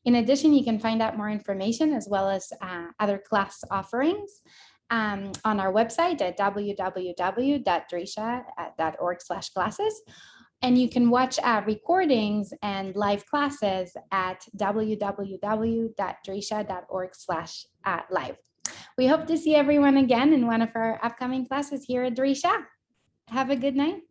In addition, you can find out more information as well as other class offerings on our website at www.drisha.org/classes. And you can watch recordings and live classes at www.drisha.org/live. We hope to see everyone again in one of our upcoming classes here at Drisha. Have a good night.